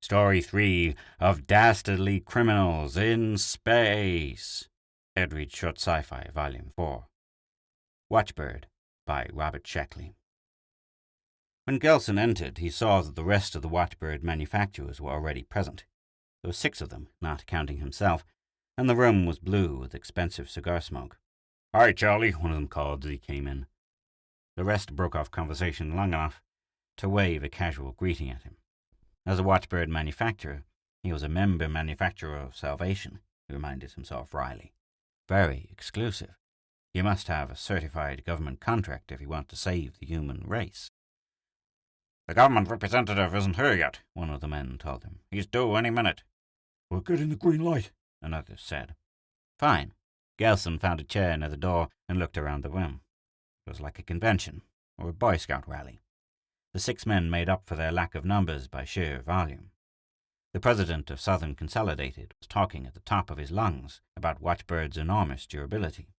Story 3 of Dastardly Criminals in Space. EdReads Short Sci-fi, Volume 4. Watchbird by Robert Sheckley. When Gelson entered, he saw that the rest of the Watchbird manufacturers were already present. There were 6 of them, not counting himself, and the room was blue with expensive cigar smoke. "Hi, Charlie," one of them called as he came in. The rest broke off conversation long enough to wave a casual greeting at him. As a Watchbird manufacturer, he was a member manufacturer of salvation, he reminded himself wryly. Very exclusive. You must have a certified government contract if you want to save the human race. "The government representative isn't here yet," one of the men told him. "He's due any minute." "We're getting the green light," another said. Fine. Gelson found a chair near the door and looked around the room. It was like a convention, or a Boy Scout rally. The 6 men made up for their lack of numbers by sheer volume. The president of Southern Consolidated was talking at the top of his lungs about Watchbird's enormous durability.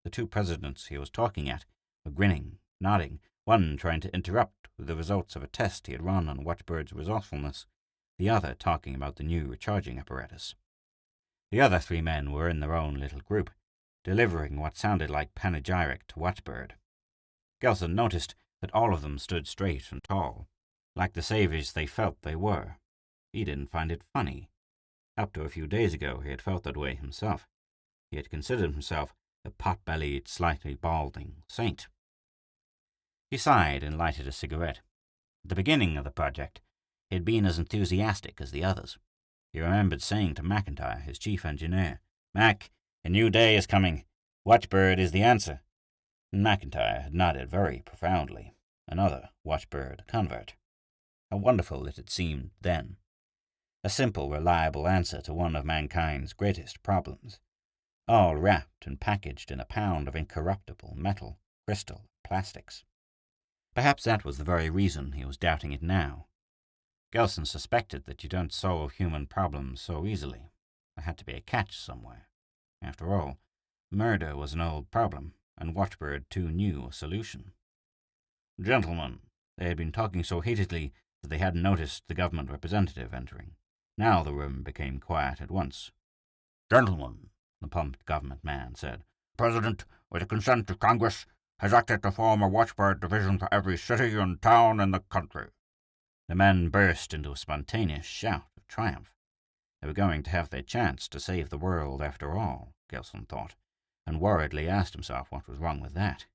The 2 presidents he was talking at were grinning, nodding, one trying to interrupt with the results of a test he had run on Watchbird's resourcefulness, the other talking about the new recharging apparatus. The other 3 men were in their own little group, delivering what sounded like panegyric to Watchbird. Gelson noticed that all of them stood straight and tall, like the saviors they felt they were. He didn't find it funny. Up to a few days ago he had felt that way himself. He had considered himself a pot-bellied, slightly balding saint. He sighed and lighted a cigarette. At the beginning of the project, he had been as enthusiastic as the others. He remembered saying to McIntyre, his chief engineer, "Mac, a new day is coming. Watchbird is the answer." McIntyre had nodded very profoundly, another Watchbird convert. How wonderful it had seemed then. A simple, reliable answer to one of mankind's greatest problems, all wrapped and packaged in a pound of incorruptible metal, crystal, plastics. Perhaps that was the very reason he was doubting it now. Gelson suspected that you don't solve human problems so easily. There had to be a catch somewhere. After all, murder was an old problem, and Watchbird too new a solution. "Gentlemen," they had been talking so heatedly that they hadn't noticed the government representative entering. Now the room became quiet at once. "Gentlemen," the pumped government man said, "the President, with the consent of Congress, has acted to form a Watchbird division for every city and town in the country." The men burst into a spontaneous shout of triumph. They were going to have their chance to save the world after all, Gelson thought, and worriedly asked himself what was wrong with that.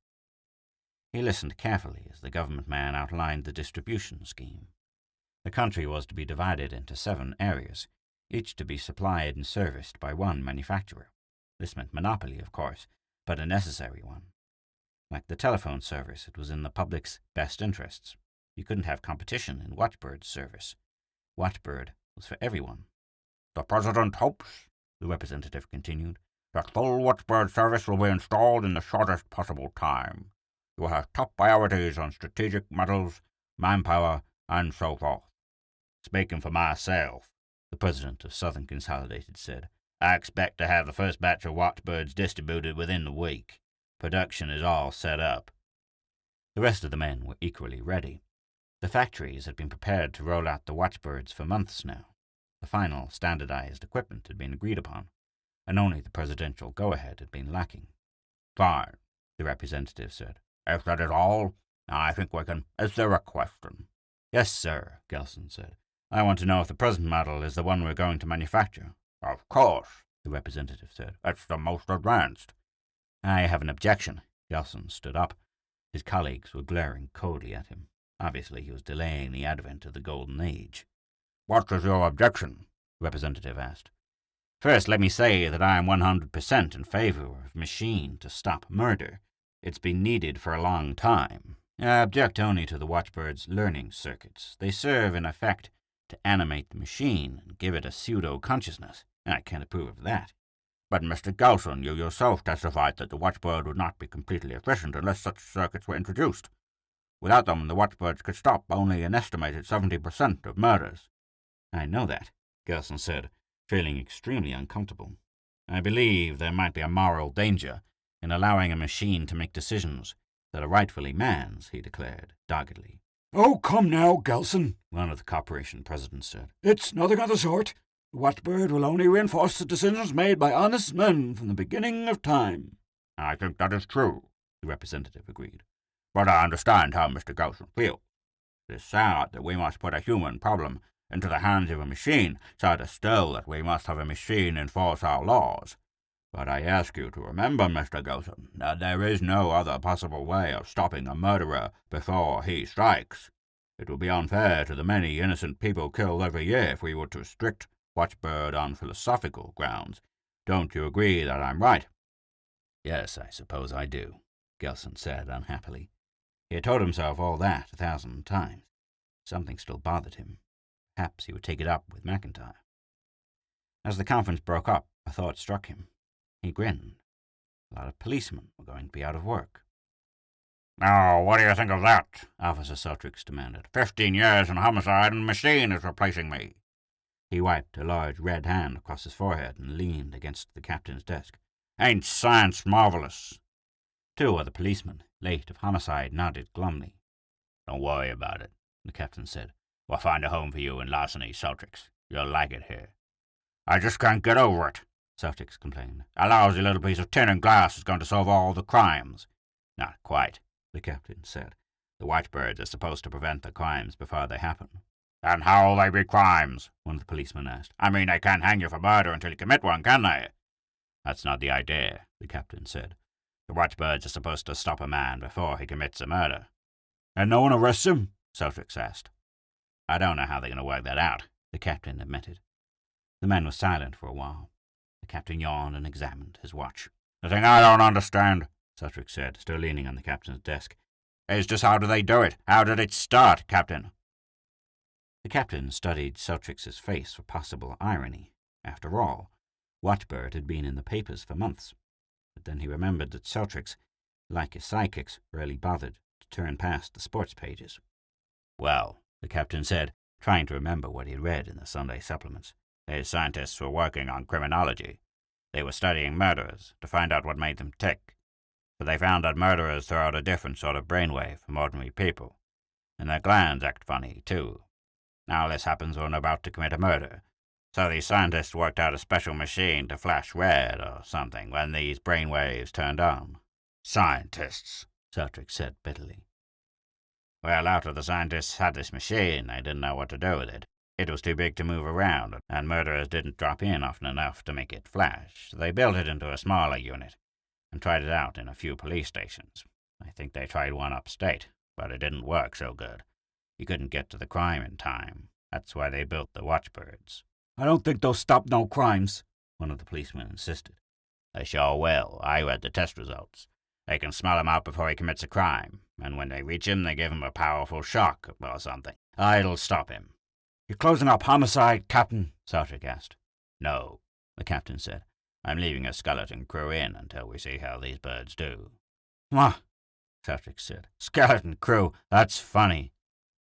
He listened carefully as the government man outlined the distribution scheme. The country was to be divided into 7 areas, each to be supplied and serviced by one manufacturer. This meant monopoly, of course, but a necessary one. Like the telephone service, it was in the public's best interests. You couldn't have competition in Watchbird's service. Watchbird was for everyone. "The President hopes," the representative continued, "that full Watchbird service will be installed in the shortest possible time. You will have top priorities on strategic metals, manpower, and so forth." "Speaking for myself," the president of Southern Consolidated said, "I expect to have the first batch of Watchbirds distributed within the week. Production is all set up." The rest of the men were equally ready. The factories had been prepared to roll out the Watchbirds for months now. The final standardized equipment had been agreed upon, and only the presidential go-ahead had been lacking. "Fine," the representative said. "If that is all, I think we can—" "Is there a question?" "Yes, sir," Gelson said. "I want to know if the present model is the one we're going to manufacture." "Of course," the representative said. "It's the most advanced." "I have an objection." Gelson stood up. His colleagues were glaring coldly at him. Obviously, he was delaying the advent of the Golden Age. "What is your objection?" the representative asked. "First, let me say that I am 100% in favor of a machine to stop murder. It's been needed for a long time. I object only to the Watchbird's learning circuits. They serve, in effect, to animate the machine and give it a pseudo-consciousness. I can't approve of that." "But, Mr. Gelson, you yourself testified that the Watchbird would not be completely efficient unless such circuits were introduced. Without them, the Watchbirds could stop only an estimated 70% of murders." "I know that," Gelson said, feeling extremely uncomfortable. "I believe there might be a moral danger in allowing a machine to make decisions that are rightfully man's," he declared, doggedly. Oh, come now, Gelson, one of the corporation presidents said. It's nothing of the sort. The Watchbird will only reinforce the decisions made by honest men from the beginning of time. I think that is true, the representative agreed. But I understand how Mr. Gelson feels. It is sad that we must put a human problem into the hands of a machine, sadder still that we must have a machine enforce our laws. But I ask you to remember, Mr. Gelson, that there is no other possible way of stopping a murderer before he strikes. It would be unfair to the many innocent people killed every year if we were to restrict Watchbird on philosophical grounds. Don't you agree that I'm right? Yes, I suppose I do, Gelson said unhappily. He had told himself all that 1,000 times. Something still bothered him. Perhaps he would take it up with McIntyre. As the conference broke up, a thought struck him. He grinned. A lot of policemen were going to be out of work. Now, what do you think of that? Officer Celtrix demanded. 15 years in homicide and a machine is replacing me. He wiped a large red hand across his forehead and leaned against the captain's desk. Ain't science marvelous? 2 other policemen, late of homicide, nodded glumly. Don't worry about it, the captain said. We'll find a home for you in Larceny, Celtrix. You'll like it here. I just can't get over it, Celtrix complained. A lousy little piece of tin and glass is going to solve all the crimes. Not quite, the captain said. The Watchbirds are supposed to prevent the crimes before they happen. And how'll they be crimes? One of the policemen asked. I mean, they can't hang you for murder until you commit one, can they? That's not the idea, the captain said. The Watchbirds are supposed to stop a man before he commits a murder. And no one arrests him? Celtrix asked. I don't know how they're going to work that out, the captain admitted. The man was silent for a while. The captain yawned and examined his watch. The thing I don't understand, Celtrix said, still leaning on the captain's desk, is just how do they do it? How did it start, Captain? The captain studied Celtrix's face for possible irony. After all, Watchbird had been in the papers for months. But then he remembered that Celtrix, like his sidekicks, rarely bothered to turn past the sports pages. Well, the captain said, trying to remember what he had read in the Sunday supplements. His scientists were working on criminology. They were studying murderers to find out what made them tick. But they found that murderers throw out a different sort of brainwave from ordinary people. And their glands act funny, too. Now this happens when about to commit a murder. So these scientists worked out a special machine to flash red or something when these brainwaves turned on. Scientists, Celtrix said bitterly. Well, after the scientists had this machine, they didn't know what to do with it. It was too big to move around, and murderers didn't drop in often enough to make it flash. So they built it into a smaller unit and tried it out in a few police stations. I think they tried one upstate, but it didn't work so good. You couldn't get to the crime in time. That's why they built the Watchbirds. I don't think they'll stop no crimes, one of the policemen insisted. They sure will. I read the test results. They can smell him out before he commits a crime, and when they reach him, they give him a powerful shock or something. It'll stop him. You're closing up homicide, Captain? Celtrix asked. No, the captain said. I'm leaving a skeleton crew in until we see how these birds do. What? Celtrix said. Skeleton crew? That's funny.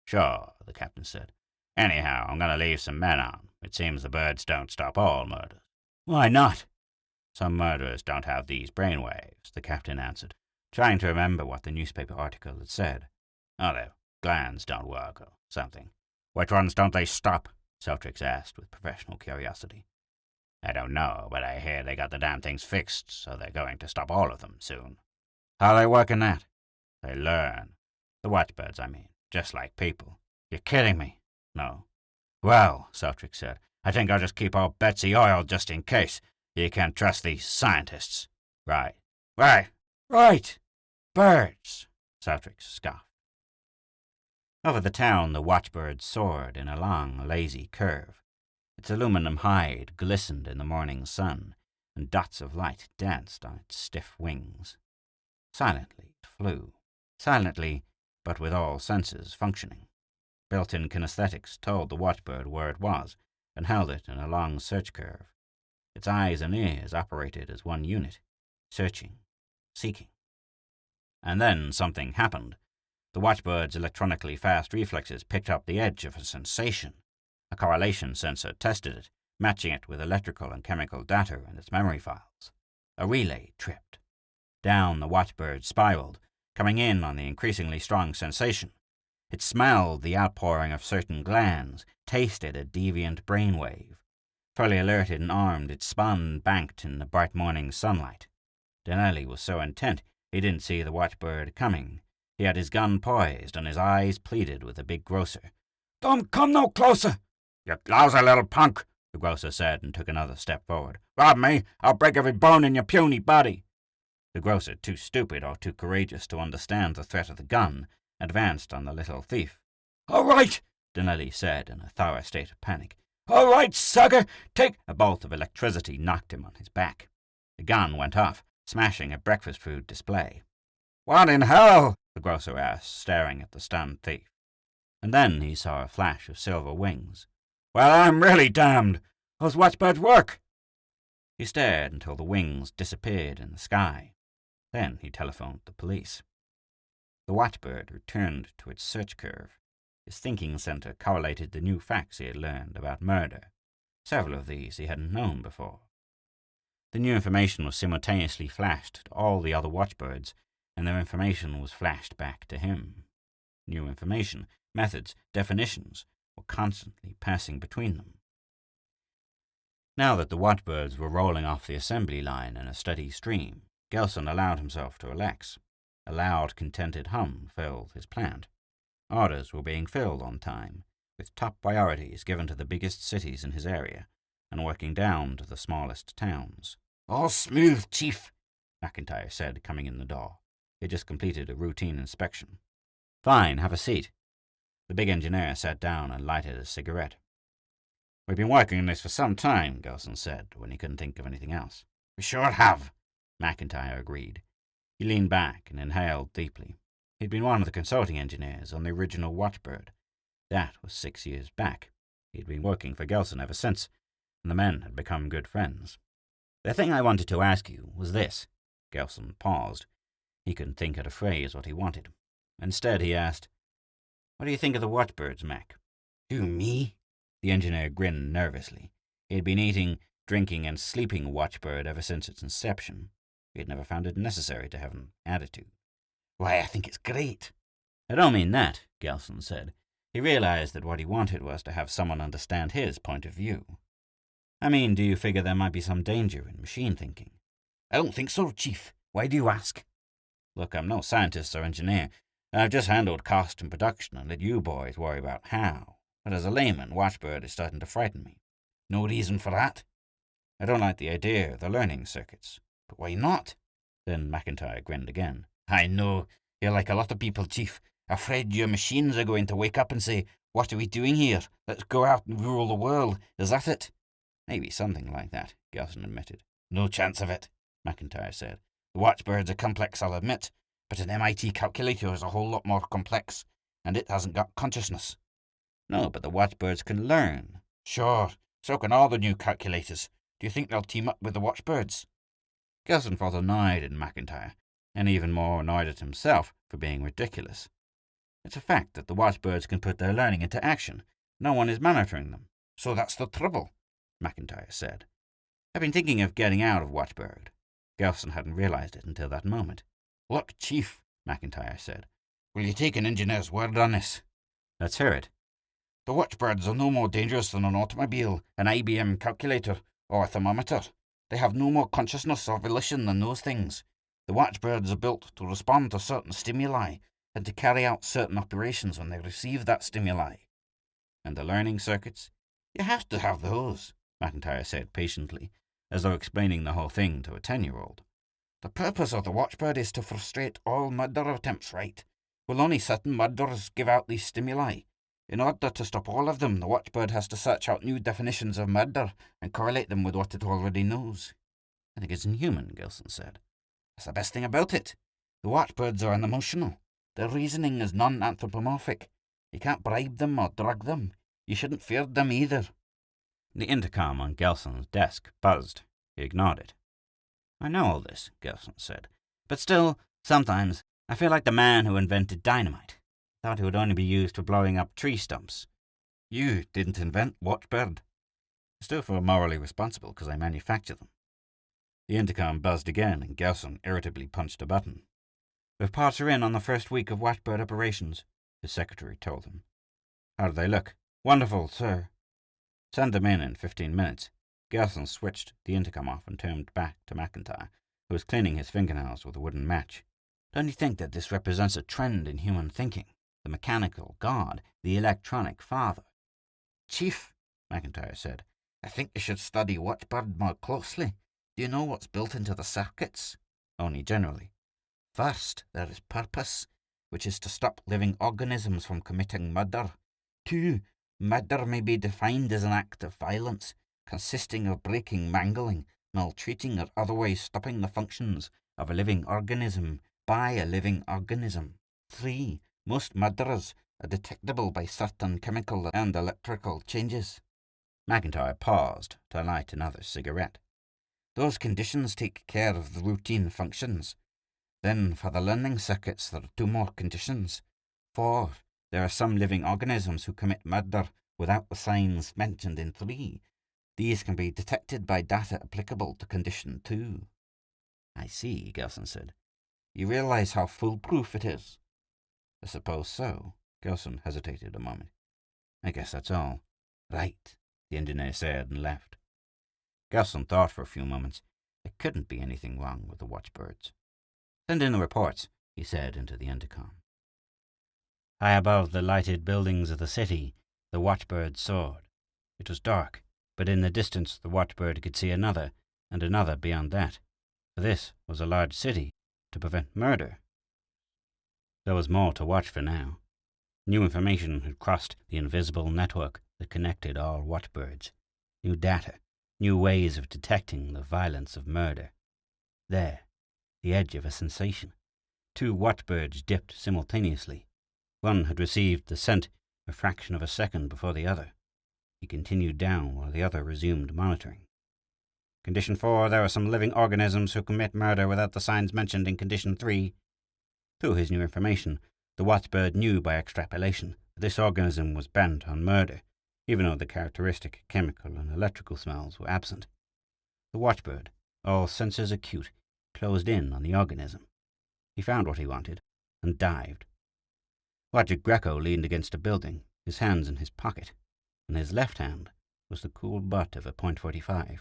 Sure, the captain said. Anyhow, I'm going to leave some men on. It seems the birds don't stop all murders. Why not? Some murderers don't have these brainwaves, the captain answered, trying to remember what the newspaper article had said. Oh, their glands don't work or something. Which ones don't they stop? Celtrix asked with professional curiosity. I don't know, but I hear they got the damn things fixed, so they're going to stop all of them soon. How are they working that? They learn. The Watchbirds, I mean, just like people. You're kidding me. No. Well, Celtrix said, I think I'll just keep our Betsy oiled just in case. You can't trust these scientists. Right. Right. Birds, Celtrix scoffed. Over the town, the Watchbird soared in a long, lazy curve. Its aluminum hide glistened in the morning sun, and dots of light danced on its stiff wings. Silently it flew. Silently, but with all senses functioning. Built-in kinesthetics told the Watchbird where it was, and held it in a long search curve. Its eyes and ears operated as one unit, searching, seeking. And then something happened. The Watchbird's electronically fast reflexes picked up the edge of a sensation. A correlation sensor tested it, matching it with electrical and chemical data in its memory files. A relay tripped. Down the Watchbird spiraled, coming in on the increasingly strong sensation. It smelled the outpouring of certain glands, tasted a deviant brainwave. Fully alerted and armed, it spun and banked in the bright morning sunlight. Donnelly was so intent he didn't see the Watchbird coming. He had his gun poised, and his eyes pleaded with the big grocer. "Don't come no closer!" "You lousy little punk," the grocer said, and took another step forward. "Rob me, I'll break every bone in your puny body." The grocer, too stupid or too courageous to understand the threat of the gun, advanced on the little thief. "All right," Donnelly said in a thorough state of panic. "All right, sucker, take—" A bolt of electricity knocked him on his back. The gun went off, smashing a breakfast food display. "What in hell?" the grocer asked, staring at the stunned thief. And then he saw a flash of silver wings. "Well, I'm really damned. Those watchbirds work." He stared until the wings disappeared in the sky. Then he telephoned the police. The Watchbird returned to its search curve. His thinking center correlated the new facts he had learned about murder. Several of these he hadn't known before. The new information was simultaneously flashed to all the other Watchbirds, and their information was flashed back to him. New information, methods, definitions were constantly passing between them. Now that the Watchbirds were rolling off the assembly line in a steady stream, Gelson allowed himself to relax. A loud, contented hum filled his plant. Orders were being filled on time, with top priorities given to the biggest cities in his area, and working down to the smallest towns. "All smooth, Chief," McIntyre said, coming in the door. He had just completed a routine inspection. "Fine, have a seat." The big engineer sat down and lighted a cigarette. "We've been working on this for some time," Gelson said, when he couldn't think of anything else. "We sure have," McIntyre agreed. He leaned back and inhaled deeply. He'd been one of the consulting engineers on the original Watchbird. That was 6 years back. He'd been working for Gelson ever since, and the men had become good friends. "The thing I wanted to ask you was this." Gelson paused. He couldn't think how to phrase what he wanted. Instead, he asked, "What do you think of the Watchbirds, Mac?" "Who, me?" The engineer grinned nervously. He had been eating, drinking, and sleeping Watchbird ever since its inception. He had never found it necessary to have an attitude. "Why, I think it's great." "I don't mean that," Gelson said. He realized that what he wanted was to have someone understand his point of view. "I mean, do you figure there might be some danger in machine thinking?" "I don't think so, Chief. Why do you ask?" "Look, I'm no scientist or engineer. I've just handled cost and production and let you boys worry about how. But as a layman, Watchbird is starting to frighten me." "No reason for that." "I don't like the idea of the learning circuits." "But why not?" Then McIntyre grinned again. "I know. You're like a lot of people, Chief. Afraid your machines are going to wake up and say, 'What are we doing here? Let's go out and rule the world.' Is that it?" "Maybe something like that," Gelson admitted. "No chance of it," McIntyre said. "The Watchbirds are complex, I'll admit, but an MIT calculator is a whole lot more complex, and it hasn't got consciousness." "No, but the Watchbirds can learn." "Sure, so can all the new calculators. Do you think they'll team up with the Watchbirds?" Gelson felt annoyed at McIntyre, and even more annoyed at himself for being ridiculous. It's a fact that the Watchbirds can put their learning into action. No one is monitoring them. "So that's the trouble," McIntyre said. "I've been thinking of getting out of Watchbird." Gelson hadn't realized it until that moment. "Look, Chief," McIntyre said. "will you take an engineer's word on this?" "Let's hear it." "The Watchbirds are no more dangerous than an automobile, an IBM calculator, or a thermometer. They have no more consciousness or volition than those things. The Watchbirds are built to respond to certain stimuli and to carry out certain operations when they receive that stimuli." "And the learning circuits?" "You have to have those," McIntyre said patiently, as though explaining the whole thing to a 10-year-old. "The purpose of the Watchbird is to frustrate all murder attempts, right? Will only certain murderers give out these stimuli. In order to stop all of them, the Watchbird has to search out new definitions of murder and correlate them with what it already knows." "I think it's inhuman," Gelson said. "That's the best thing about it. The Watchbirds are unemotional. Their reasoning is non-anthropomorphic. You can't bribe them or drug them. You shouldn't fear them either." The intercom on Gelson's desk buzzed. He ignored it. "I know all this," Gelson said. "But still, sometimes I feel like the man who invented dynamite. Thought it would only be used for blowing up tree stumps." "You didn't invent Watchbird." "I still feel morally responsible because I manufacture them." The intercom buzzed again, and Gelson irritably punched a button. "The parts are in on the first week of Watchbird operations. his secretary told him. How do they look? Wonderful, sir. Send them in 15 minutes. Gelson switched the intercom off and turned back to McIntyre, who was cleaning his fingernails with a wooden match. Don't you think that this represents a trend in human thinking? The mechanical God, the electronic father. Chief, McIntyre said, I think you should study Watchbird more closely. Do you know what's built into the circuits? Only generally. First, there is purpose, which is to stop living organisms from committing murder. 2. Murder may be defined as an act of violence, consisting of breaking, mangling, maltreating, or otherwise stopping the functions of a living organism by a living organism. 3. Most murderers are detectable by certain chemical and electrical changes. McIntyre paused to light another cigarette. Those conditions take care of the routine functions. Then, for the learning circuits, there are 2 more conditions. 4. There are some living organisms who commit murder without the signs mentioned in 3. These can be detected by data applicable to condition 2. I see, Gelson said. You realize how foolproof it is? I suppose so. Gelson hesitated a moment. I guess that's all. Right, the engineer said and left. Gelson thought for a few moments. There couldn't be anything wrong with the watchbirds. Send in the reports, he said into the intercom. High above the lighted buildings of the city, the watchbird soared. It was dark, but in the distance the watchbird could see another, and another beyond that. For this was a large city, to prevent murder. There was more to watch for now. New information had crossed the invisible network that connected all watchbirds. New data, new ways of detecting the violence of murder. There, the edge of a sensation. 2 watchbirds dipped simultaneously. One had received the scent a fraction of a second before the other. He continued down while the other resumed monitoring. Condition 4, there are some living organisms who commit murder without the signs mentioned in Condition 3. Through his new information, the watchbird knew by extrapolation that this organism was bent on murder, even though the characteristic chemical and electrical smells were absent. The watchbird, all senses acute, closed in on the organism. He found what he wanted, and dived. Roger Greco leaned against a building, his hands in his pocket. In his left hand was the cool butt of a .45.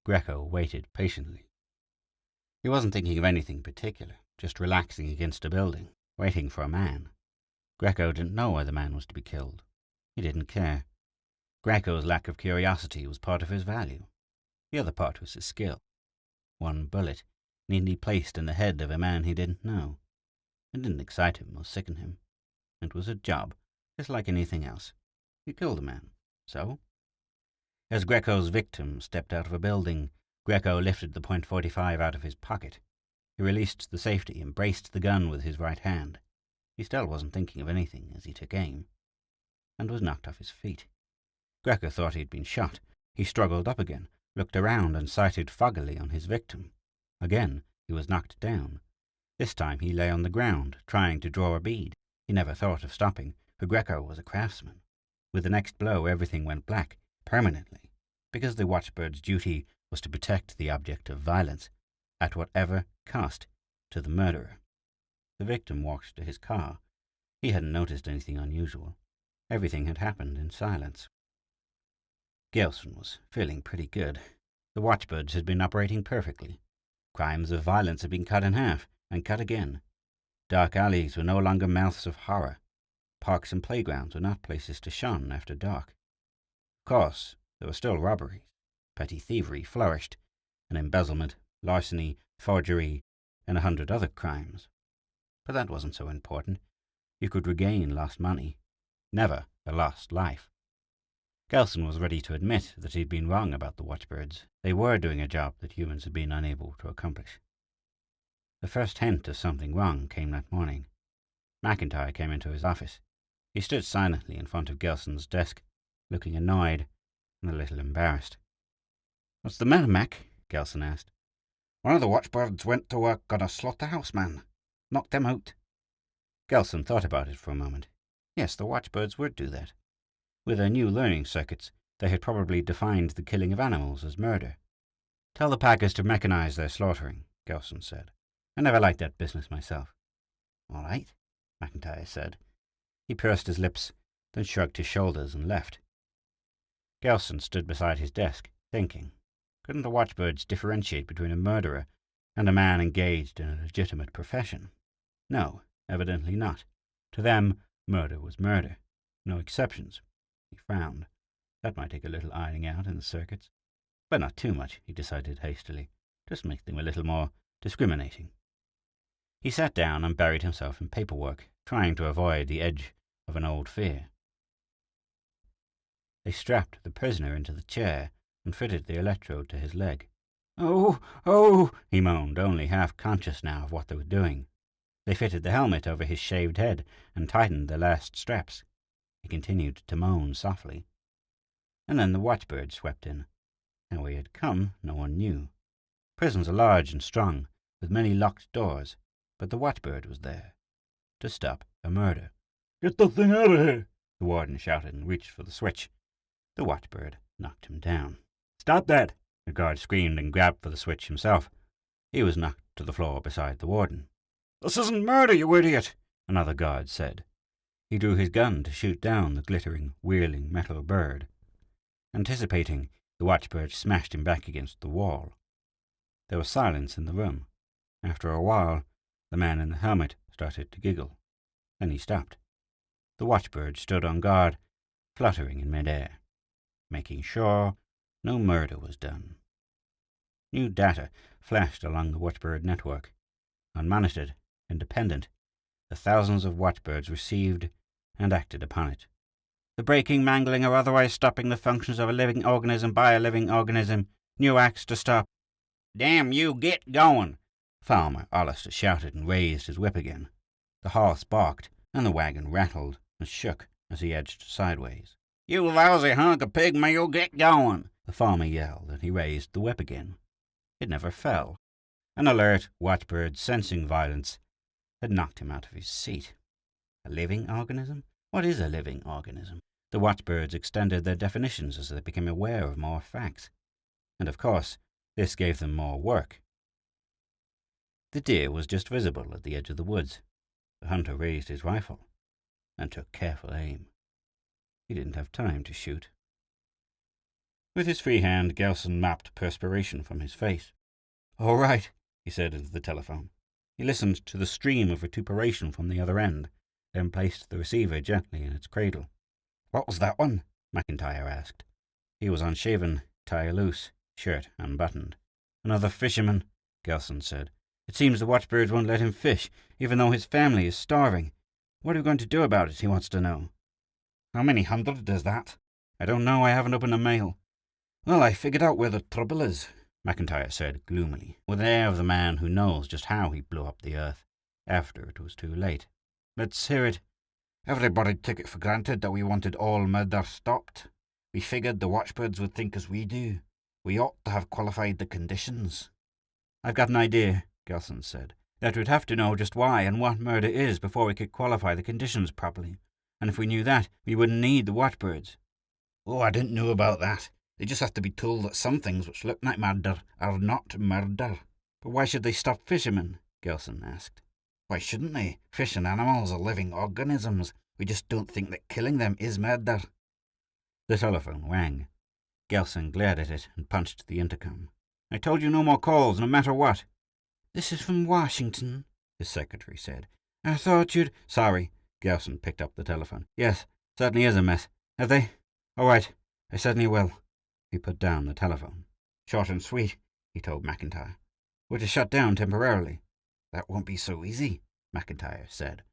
Greco waited patiently. He wasn't thinking of anything particular, just relaxing against a building, waiting for a man. Greco didn't know why the man was to be killed. He didn't care. Greco's lack of curiosity was part of his value. The other part was his skill. One bullet, neatly placed in the head of a man he didn't know. It didn't excite him or sicken him. It was a job, just like anything else. He killed a man. So? As Greco's victim stepped out of a building, Greco lifted the .45 out of his pocket. He released the safety and braced the gun with his right hand. He still wasn't thinking of anything as he took aim, and was knocked off his feet. Greco thought he'd been shot. He struggled up again, looked around and sighted foggily on his victim. Again, he was knocked down. This time he lay on the ground, trying to draw a bead. He never thought of stopping, for Greco was a craftsman. With the next blow, everything went black, permanently, because the watchbird's duty was to protect the object of violence, at whatever cost to the murderer. The victim walked to his car. He hadn't noticed anything unusual. Everything had happened in silence. Gelson was feeling pretty good. The watchbirds had been operating perfectly. Crimes of violence had been cut in half, and cut again. Dark alleys were no longer mouths of horror. Parks and playgrounds were not places to shun after dark. Of course, there were still robberies. Petty thievery flourished, and embezzlement, larceny, forgery, and 100 other crimes. But that wasn't so important. You could regain lost money. Never a lost life. Gelson was ready to admit that he'd been wrong about the watchbirds. They were doing a job that humans had been unable to accomplish. The first hint of something wrong came that morning. McIntyre came into his office. He stood silently in front of Gelson's desk, looking annoyed and a little embarrassed. "What's the matter, Mac?" Gelson asked. "One of the watchbirds went to work on a slaughterhouse man. Knocked him out." Gelson thought about it for a moment. Yes, the watchbirds would do that. With their new learning circuits, they had probably defined the killing of animals as murder. "Tell the packers to mechanize their slaughtering," Gelson said. "I never liked that business myself." "All right," McIntyre said. He pursed his lips, then shrugged his shoulders and left. Gelson stood beside his desk, thinking. Couldn't the Watchbirds differentiate between a murderer and a man engaged in a legitimate profession? No, evidently not. To them, murder was murder. No exceptions. He frowned. That might take a little ironing out in the circuits. But not too much, he decided hastily. Just make them a little more discriminating. He sat down and buried himself in paperwork, trying to avoid the edge of an old fear. They strapped the prisoner into the chair and fitted the electrode to his leg. "Oh, oh," he moaned, only half conscious now of what they were doing. They fitted the helmet over his shaved head and tightened the last straps. He continued to moan softly. And then the Watchbird swept in. How he had come, no one knew. Prisons are large and strong, with many locked doors, but the Watchbird was there. To stop a murder. "Get the thing out of here!" the warden shouted and reached for the switch. The Watchbird knocked him down. "Stop that!" the guard screamed and grabbed for the switch himself. He was knocked to the floor beside the warden. "This isn't murder, you idiot!" another guard said. He drew his gun to shoot down the glittering, whirling metal bird. Anticipating, the Watchbird smashed him back against the wall. There was silence in the room. After a while, the man in the helmet started to giggle. Then he stopped. The Watchbird stood on guard, fluttering in mid-air, making sure no murder was done. New data flashed along the Watchbird network. Unmonitored, independent, the thousands of Watchbirds received and acted upon it. The breaking, mangling, or otherwise stopping the functions of a living organism by a living organism. New acts to stop. "Damn you, get going!" Farmer Hollister shouted and raised his whip again. The horse barked, and the wagon rattled and shook as he edged sideways. "You lousy hunk of pigmeal, get going!" the farmer yelled, and he raised the whip again. It never fell. An alert Watchbird, sensing violence, had knocked him out of his seat. A living organism? What is a living organism? The Watchbirds extended their definitions as they became aware of more facts. And of course, this gave them more work. The deer was just visible at the edge of the woods. The hunter raised his rifle and took careful aim. He didn't have time to shoot. With his free hand, Gelson mopped perspiration from his face. "All right," he said into the telephone. He listened to the stream of vituperation from the other end, then placed the receiver gently in its cradle. "What was that one?" McIntyre asked. He was unshaven, tie loose, shirt unbuttoned. "Another fisherman," Gelson said. "It seems the Watchbirds won't let him fish, even though his family is starving. What are we going to do about it, he wants to know." "How many hundred is that?" "I don't know. I haven't opened a mail." "Well, I figured out where the trouble is," McIntyre said gloomily, with the air of the man who knows just how he blew up the earth, after it was too late. "Let's hear it." "Everybody took it for granted that we wanted all murder stopped. We figured the Watchbirds would think as we do. We ought to have qualified the conditions." "I've got an idea," Gelson said. "That we'd have to know just why and what murder is before we could qualify the conditions properly. And if we knew that, we wouldn't need the Watchbirds." "Oh, I didn't know about that. They just have to be told that some things which look like murder are not murder." "But why should they stop fishermen?" Gelson asked. "Why shouldn't they? Fish and animals are living organisms. We just don't think that killing them is murder." The telephone rang. Gelson glared at it and punched the intercom. "I told you no more calls, no matter what." "This is from Washington," his secretary said. "I thought you'd—" "Sorry." Gelson picked up the telephone. "Yes, certainly is a mess. Have they? All right, I certainly will." He put down the telephone. "Short and sweet," he told McIntyre. "We're to shut down temporarily." "That won't be so easy," McIntyre said.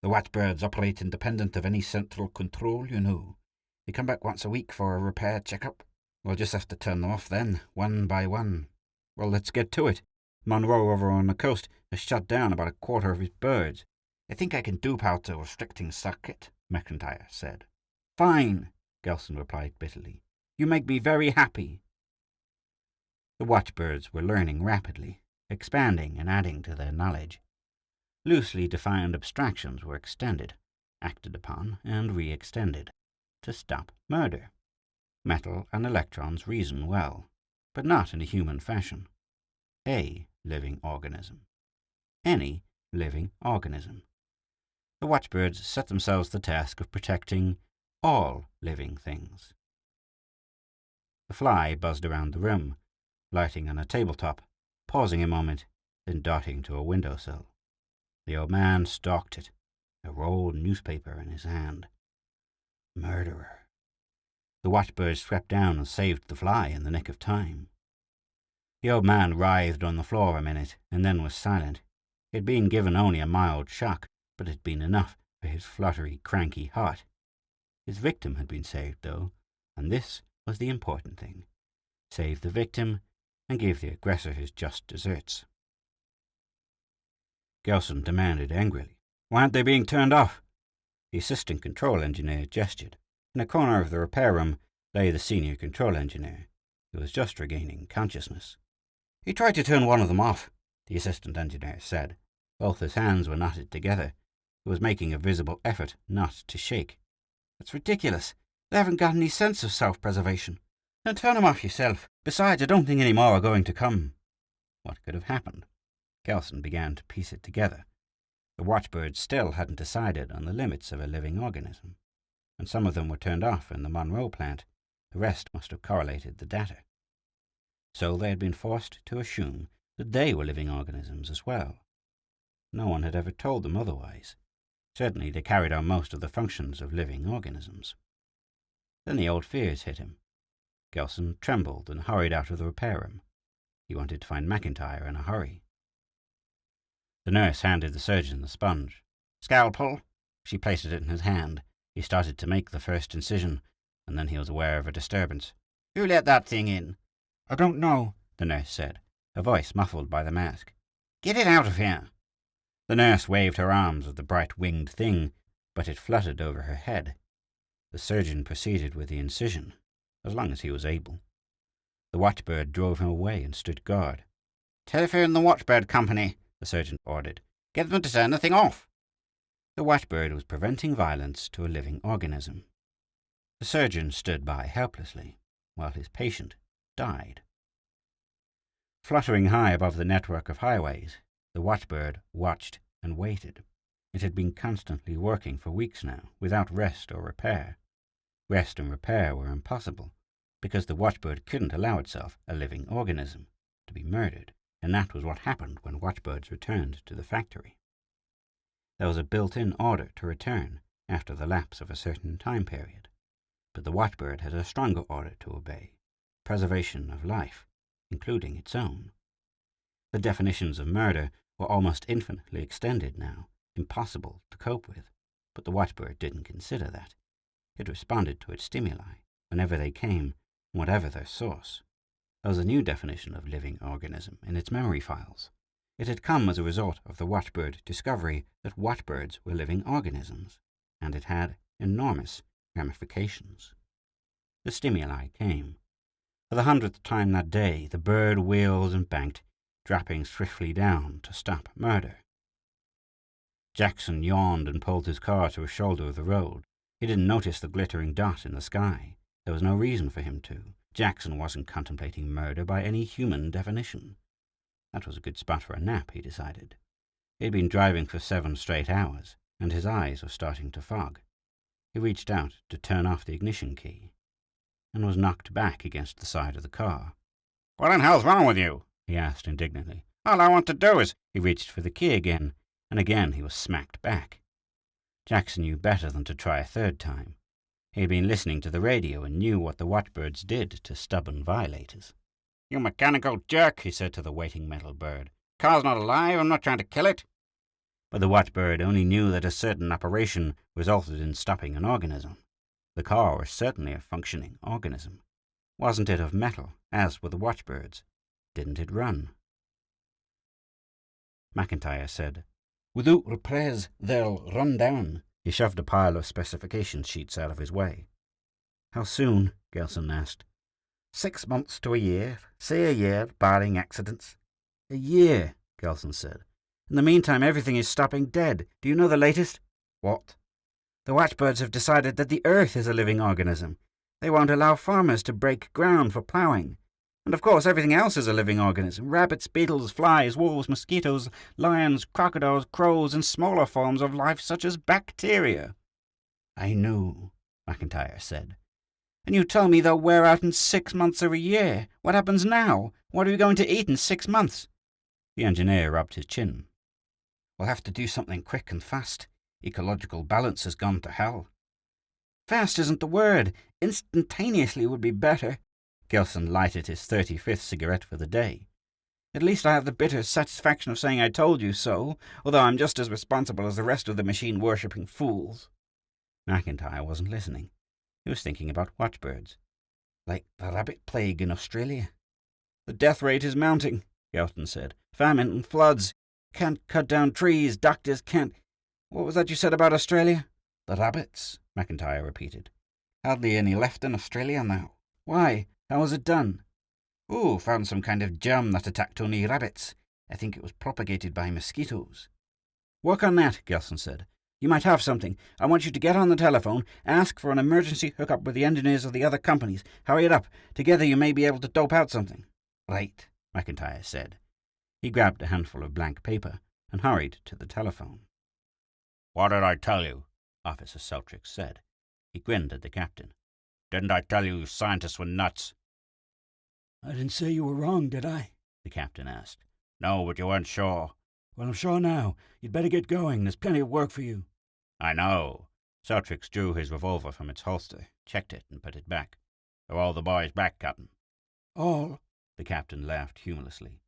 "The Watchbirds operate independent of any central control, you know. They come back once a week for a repair checkup. We'll just have to turn them off then, one by one." "Well, let's get to it. Monroe over on the coast has shut down about a quarter of his birds." "I think I can dupe out a restricting circuit," McIntyre said. "Fine," Gelson replied bitterly. "You make me very happy." The Watchbirds were learning rapidly, expanding and adding to their knowledge. Loosely defined abstractions were extended, acted upon, and re-extended, to stop murder. Metal and electrons reason well, but not in a human fashion. A living organism. Any living organism. The Watchbirds set themselves the task of protecting all living things. The fly buzzed around the room, lighting on a tabletop, pausing a moment, then darting to a windowsill. The old man stalked it, a rolled newspaper in his hand. Murderer. The Watchbird swept down and saved the fly in the nick of time. The old man writhed on the floor a minute, and then was silent. He had been given only a mild shock, but it had been enough for his fluttery, cranky heart. His victim had been saved, though, and this was the important thing. Save the victim and give the aggressor his just deserts. Gelson demanded angrily, "Why aren't they being turned off?" The assistant control engineer gestured. In a corner of the repair room lay the senior control engineer, who was just regaining consciousness. "He tried to turn one of them off," the assistant engineer said. Both his hands were knotted together. He was making a visible effort not to shake. "That's ridiculous. They haven't got any sense of self-preservation. Then turn them off yourself. Besides, I don't think any more are going to come." What could have happened? Gelson began to piece it together. The Watchbirds still hadn't decided on the limits of a living organism, and some of them were turned off in the Monroe plant. The rest must have correlated the data. So they had been forced to assume that they were living organisms as well. No one had ever told them otherwise. Certainly they carried out most of the functions of living organisms. Then the old fears hit him. Gelson trembled and hurried out of the repair room. He wanted to find McIntyre in a hurry. The nurse handed the surgeon the sponge. "Scalpel." She placed it in his hand. He started to make the first incision, and then he was aware of a disturbance. "Who let that thing in?" "I don't know," the nurse said, her voice muffled by the mask. "Get it out of here." The nurse waved her arms at the bright winged thing, but it fluttered over her head. The surgeon proceeded with the incision, as long as he was able. The Watchbird drove him away and stood guard. "Telephone the Watchbird Company," the surgeon ordered. "Get them to turn the thing off." The Watchbird was preventing violence to a living organism. The surgeon stood by helplessly, while his patient died. Fluttering high above the network of highways, the Watchbird watched and waited. It had been constantly working for weeks now, without rest or repair. Rest and repair were impossible, because the Watchbird couldn't allow itself, a living organism, to be murdered, and that was what happened when Watchbirds returned to the factory. There was a built-in order to return after the lapse of a certain time period, but the Watchbird had a stronger order to obey: preservation of life, including its own. The definitions of murder were almost infinitely extended now, impossible to cope with, but the Watchbird didn't consider that. It responded to its stimuli, whenever they came, whatever their source. There was a new definition of living organism in its memory files. It had come as a result of the Watchbird discovery that Watchbirds were living organisms, and it had enormous ramifications. The stimuli came. For the 100th time that day, the bird wheeled and banked, dropping swiftly down to stop murder. Jackson yawned and pulled his car to a shoulder of the road. He didn't notice the glittering dot in the sky. There was no reason for him to. Jackson wasn't contemplating murder by any human definition. That was a good spot for a nap, he decided. He had been driving for 7 straight hours, and his eyes were starting to fog. He reached out to turn off the ignition key, and was knocked back against the side of the car. "What in hell's wrong with you?" he asked indignantly. "All I want to do is—" He reached for the key again, and again he was smacked back. Jackson knew better than to try a third time. He had been listening to the radio and knew what the Watchbirds did to stubborn violators. "You mechanical jerk," he said to the waiting metal bird. "Car's not alive. I'm not trying to kill it." But the Watchbird only knew that a certain operation resulted in stopping an organism. The car was certainly a functioning organism. Wasn't it of metal, as were the Watchbirds? Didn't it run? McIntyre said, "Without repairs, they'll run down." He shoved a pile of specification sheets out of his way. "How soon?" Gelson asked. 6 months to a year. Say a year, barring accidents." "A year," Gelson said. "In the meantime, everything is stopping dead. Do you know the latest?" "What?" "The Watchbirds have decided that the Earth is a living organism. They won't allow farmers to break ground for ploughing. And of course everything else is a living organism. Rabbits, beetles, flies, wolves, mosquitoes, lions, crocodiles, crows, and smaller forms of life such as bacteria. I knew, McIntyre said. And you tell me they'll wear out in 6 months or a year. What happens now? What are we going to eat in 6 months? The engineer rubbed his chin. We'll have to do something quick and fast. Ecological balance has gone to hell. Fast isn't the word. Instantaneously would be better. Gelson lighted his 35th cigarette for the day. At least I have the bitter satisfaction of saying I told you so, although I'm just as responsible as the rest of the machine-worshipping fools. McIntyre wasn't listening. He was thinking about watchbirds. Like the rabbit plague in Australia. The death rate is mounting, Gelson said. Famine and floods. Can't cut down trees. Doctors can't... What was that you said about Australia? The rabbits, McIntyre repeated. Hardly any left in Australia now. Why? How was it done? Oh, found some kind of germ that attacked only rabbits. I think it was propagated by mosquitoes. Work on that, Gelson said. You might have something. I want you to get on the telephone, ask for an emergency hookup with the engineers of the other companies. Hurry it up. Together you may be able to dope out something. Right, McIntyre said. He grabbed a handful of blank paper and hurried to the telephone. What did I tell you? Officer Seltrick said. He grinned at the captain. Didn't I tell you scientists were nuts? I didn't say you were wrong, did I? The captain asked. No, but you weren't sure. Well, I'm sure now. You'd better get going. There's plenty of work for you. I know. Seltrick drew his revolver from its holster, checked it, and put it back. Are all the boys back, Captain? All? The captain laughed humorlessly.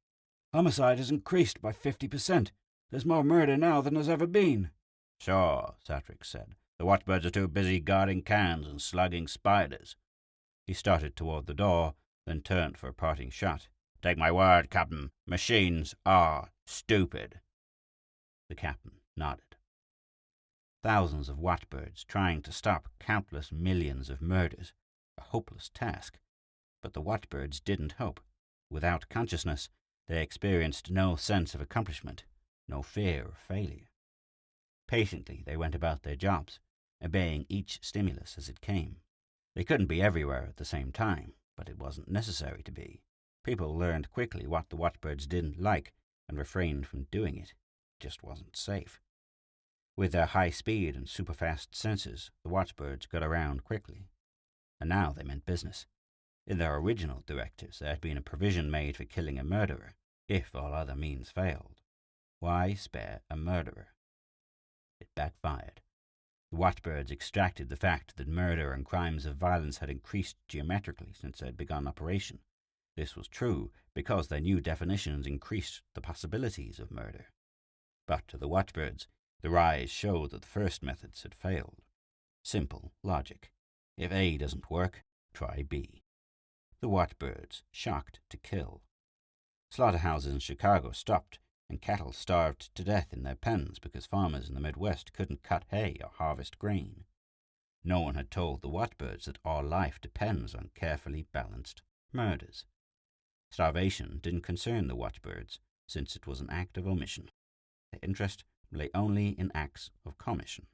Homicide has increased by 50%. There's more murder now than there's ever been. Sure, Seltrick said. The watchbirds are too busy guarding cans and slugging spiders. He started toward the door, then turned for a parting shot. Take my word, Captain. Machines are stupid. The captain nodded. Thousands of watchbirds trying to stop countless millions of murders. A hopeless task. But the watchbirds didn't hope. Without consciousness, they experienced no sense of accomplishment, no fear of failure. Patiently, they went about their jobs, obeying each stimulus as it came. They couldn't be everywhere at the same time, but it wasn't necessary to be. People learned quickly what the watchbirds didn't like and refrained from doing it. It just wasn't safe. With their high speed and super-fast senses, the watchbirds got around quickly. And now they meant business. In their original directives, there had been a provision made for killing a murderer, if all other means failed. Why spare a murderer? It backfired. The watchbirds extracted the fact that murder and crimes of violence had increased geometrically since they had begun operation. This was true because their new definitions increased the possibilities of murder. But to the watchbirds, the rise showed that the first methods had failed. Simple logic. If A doesn't work, try B. The watchbirds, shocked to kill. Slaughterhouses in Chicago stopped, and cattle starved to death in their pens because farmers in the Midwest couldn't cut hay or harvest grain. No one had told the watchbirds that all life depends on carefully balanced murders. Starvation didn't concern the watchbirds, since it was an act of omission. Their interest lay only in acts of commission.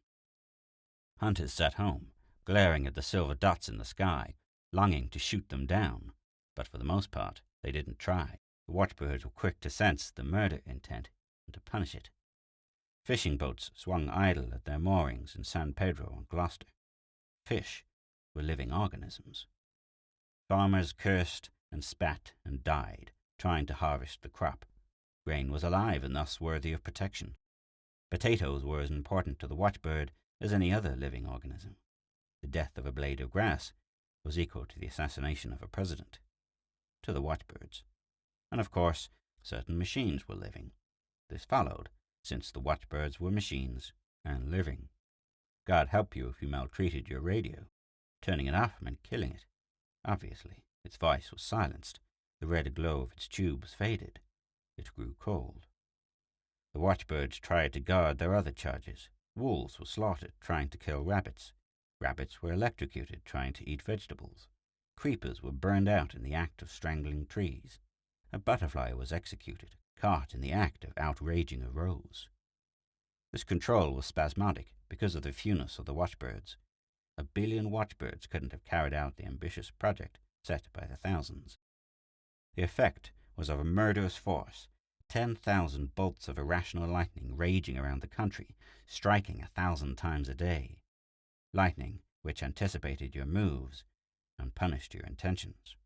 Hunters sat home, glaring at the silver dots in the sky, longing to shoot them down, but for the most part, they didn't try. The watchbirds were quick to sense the murder intent and to punish it. Fishing boats swung idle at their moorings in San Pedro and Gloucester. Fish were living organisms. Farmers cursed and spat and died, trying to harvest the crop. Grain was alive and thus worthy of protection. Potatoes were as important to the watchbird as any other living organism. The death of a blade of grass was equal to the assassination of a president, to the watchbirds. And of course, certain machines were living. This followed, since the watchbirds were machines and living. God help you if you maltreated your radio. Turning it off meant killing it. Obviously, its voice was silenced. The red glow of its tubes faded. It grew cold. The watchbirds tried to guard their other charges. Wolves were slaughtered trying to kill rabbits. Rabbits were electrocuted trying to eat vegetables. Creepers were burned out in the act of strangling trees. A butterfly was executed, caught in the act of outraging a rose. This control was spasmodic because of the fewness of the watchbirds. 1 billion watchbirds couldn't have carried out the ambitious project set by the thousands. The effect was of a murderous force, 10,000 bolts of irrational lightning raging around the country, striking 1,000 times a day. Lightning which anticipated your moves and punished your intentions.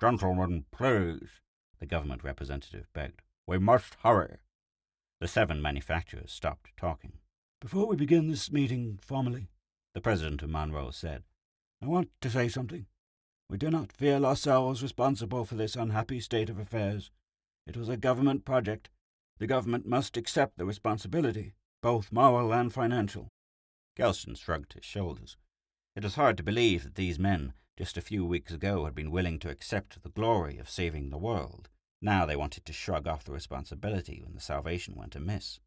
"Gentlemen, please," the government representative begged. "We must hurry." The 7 manufacturers stopped talking. "Before we begin this meeting formally," the president of Monroe said, "I want to say something. We do not feel ourselves responsible for this unhappy state of affairs. It was a government project. The government must accept the responsibility, both moral and financial." Gelson shrugged his shoulders. It was hard to believe that these men, just a few weeks ago, had been willing to accept the glory of saving the world. Now they wanted to shrug off the responsibility when the salvation went amiss.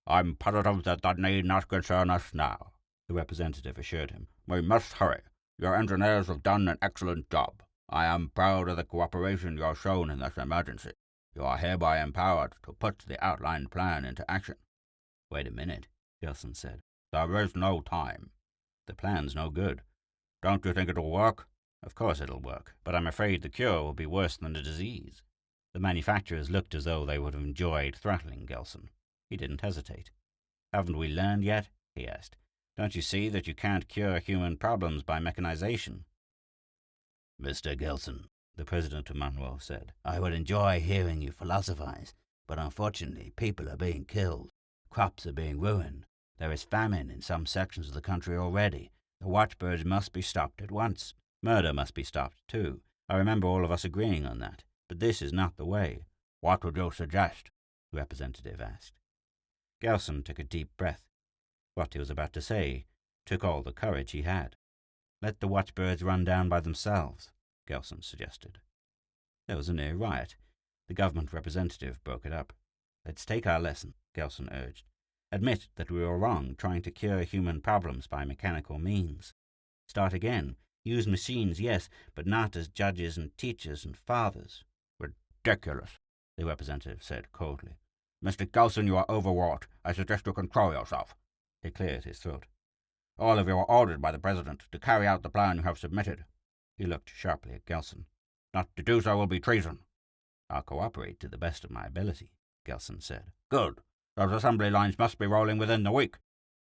"I'm positive that need not concern us now," the representative assured him. "We must hurry. Your engineers have done an excellent job. I am proud of the cooperation you have shown in this emergency. You are hereby empowered to put the outlined plan into action." "Wait a minute," Gelson said. "There is no time." "The plan's no good." "Don't you think it'll work?" "Of course it'll work, but I'm afraid the cure will be worse than the disease." The manufacturers looked as though they would have enjoyed throttling Gelson. He didn't hesitate. "Haven't we learned yet?" he asked. "Don't you see that you can't cure human problems by mechanization?" "Mr. Gelson," the president of Monroe said, "I would enjoy hearing you philosophize, but unfortunately people are being killed. Crops are being ruined. There is famine in some sections of the country already. The watchbirds must be stopped at once. Murder must be stopped, too. I remember all of us agreeing on that. But this is not the way." "What would you suggest?" the representative asked. Gelson took a deep breath. What he was about to say took all the courage he had. "Let the watchbirds run down by themselves," Gelson suggested. There was a near riot. The government representative broke it up. "Let's take our lesson," Gelson urged. "Admit that we were wrong trying to cure human problems by mechanical means. Start again. Use machines, yes, but not as judges and teachers and fathers." "Ridiculous," the representative said coldly. "Mr. Gelson, you are overwrought. I suggest you control yourself." He cleared his throat. "All of you are ordered by the president to carry out the plan you have submitted." He looked sharply at Gelson. "Not to do so will be treason." "I'll cooperate to the best of my ability," Gelson said. "Good. Those assembly lines must be rolling within the week."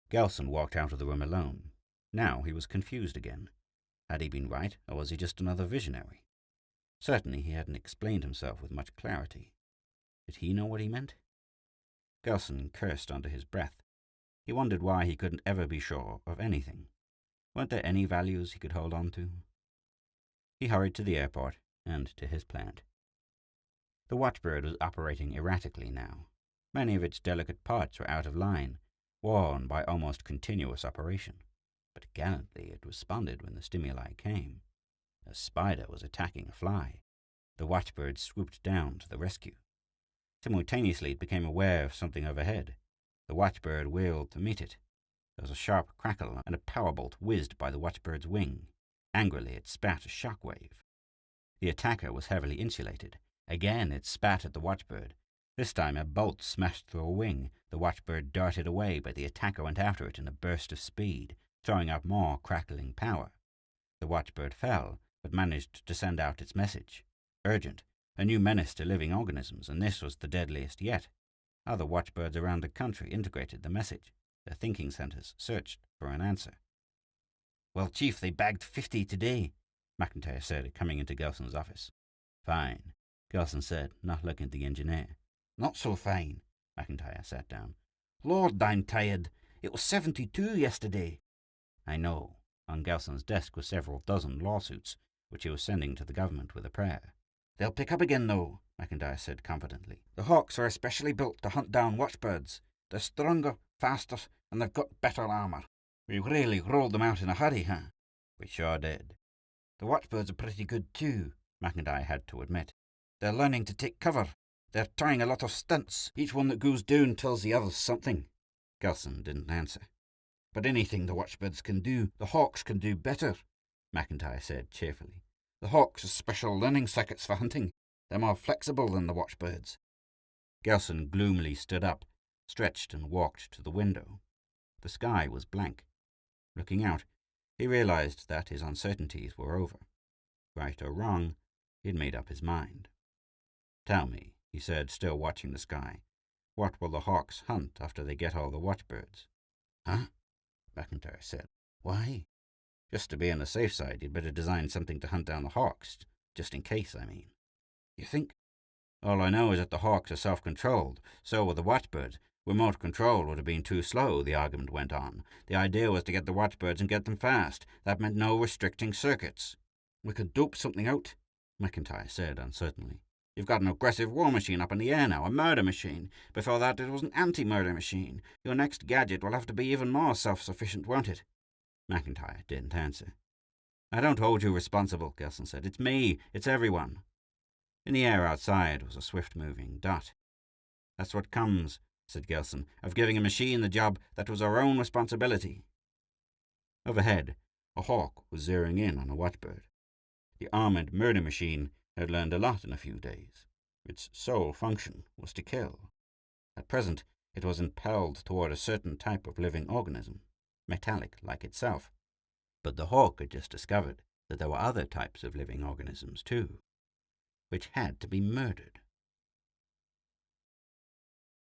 Gelson walked out of the room alone. Now he was confused again. Had he been right, or was he just another visionary? Certainly he hadn't explained himself with much clarity. Did he know what he meant? Gelson cursed under his breath. He wondered why he couldn't ever be sure of anything. Weren't there any values he could hold on to? He hurried to the airport and to his plant. The Watchbird was operating erratically now. Many of its delicate parts were out of line, worn by almost continuous operation. But gallantly it responded when the stimuli came. A spider was attacking a fly. The Watchbird swooped down to the rescue. Simultaneously it became aware of something overhead. The Watchbird wheeled to meet it. There was a sharp crackle, and a powerbolt whizzed by the Watchbird's wing. Angrily it spat a shock wave. The attacker was heavily insulated. Again it spat at the Watchbird. This time a bolt smashed through a wing. The Watchbird darted away, but the attacker went after it in a burst of speed, throwing out more crackling power. The Watchbird fell, but managed to send out its message. Urgent, a new menace to living organisms, and this was the deadliest yet. Other Watchbirds around the country integrated the message. Their thinking centers searched for an answer. "Well, Chief, they bagged 50 today," McIntyre said, coming into Gelson's office. "Fine," Gelson said, not looking at the engineer. "Not so fine." McIntyre sat down. "Lord, I'm tired. It was 72 yesterday." "I know." On Gelson's desk were several dozen lawsuits, which he was sending to the government with a prayer. "They'll pick up again, though," McIntyre said confidently. "The Hawks are especially built to hunt down watchbirds. They're stronger, faster, and they've got better armor. We really rolled them out in a hurry, huh?" "We sure did." "The watchbirds are pretty good, too," McIntyre had to admit. "They're learning to take cover. They're trying a lot of stunts. Each one that goes down tells the others something." Gelson didn't answer. "But anything the watchbirds can do, the Hawks can do better," McIntyre said cheerfully. "The Hawks have special learning circuits for hunting. They're more flexible than the watchbirds." Gelson gloomily stood up, stretched and walked to the window. The sky was blank. Looking out, he realized that his uncertainties were over. Right or wrong, He'd made up his mind. "Tell me," he said, still watching the sky, "what will the hawks hunt after they get all the watchbirds?" "Huh?" McIntyre said. "Why?" "Just to be on the safe side, you'd better design something to hunt down the hawks. Just in case, I mean." "You think?" "All I know is that the hawks are self-controlled. So were the watchbirds. Remote control would have been too slow," the argument went on. "The idea was to get the watchbirds and get them fast. That meant no restricting circuits." "We could dope something out," McIntyre said uncertainly. "You've got an aggressive war machine up in the air now, a murder machine. Before that it was an anti-murder machine. Your next gadget will have to be even more self-sufficient, won't it?" McIntyre didn't answer. "I don't hold you responsible," Gelson said. "It's me. It's everyone." In the air outside was a swift-moving dot. "That's what comes," said Gelson, "of giving a machine the job that was our own responsibility." Overhead, a hawk was zeroing in on a watchbird. The armored murder machine had learned a lot in a few days. Its sole function was to kill. At present, it was impelled toward a certain type of living organism, metallic like itself. But the hawk had just discovered that there were other types of living organisms too, which had to be murdered.